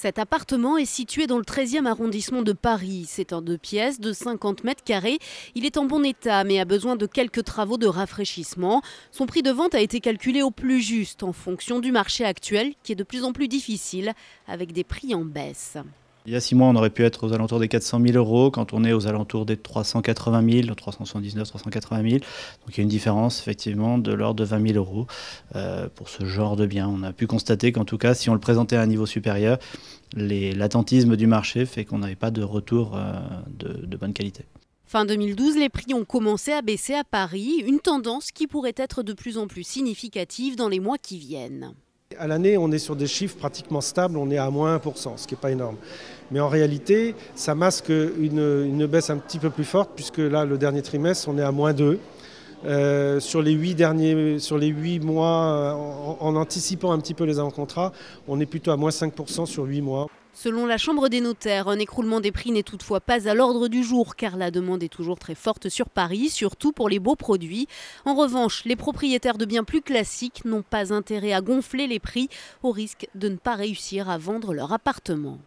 Cet appartement est situé dans le 13e arrondissement de Paris. C'est un 2 pièces de 50 mètres carrés. Il est en bon état mais a besoin de quelques travaux de rafraîchissement. Son prix de vente a été calculé au plus juste en fonction du marché actuel qui est de plus en plus difficile avec des prix en baisse. Il y a 6 mois, on aurait pu être aux alentours des 400 000 euros. Quand on est aux alentours des 380 000, 379, 380 000. Donc il y a une différence effectivement de l'ordre de 20 000 euros pour ce genre de bien. On a pu constater qu'en tout cas, si on le présentait à un niveau supérieur, l'attentisme du marché fait qu'on n'avait pas de retour de bonne qualité. Fin 2012, les prix ont commencé à baisser à Paris, une tendance qui pourrait être de plus en plus significative dans les mois qui viennent. À l'année, on est sur des chiffres pratiquement stables, on est à moins 1%, ce qui n'est pas énorme. Mais en réalité, ça masque une baisse un petit peu plus forte, puisque là, le dernier trimestre, on est à moins 2. Sur les 8 mois, en anticipant un petit peu les avant-contrats, on est plutôt à moins 5% sur 8 mois. Selon la Chambre des notaires, un écroulement des prix n'est toutefois pas à l'ordre du jour car la demande est toujours très forte sur Paris, surtout pour les beaux produits. En revanche, les propriétaires de biens plus classiques n'ont pas intérêt à gonfler les prix au risque de ne pas réussir à vendre leur appartement.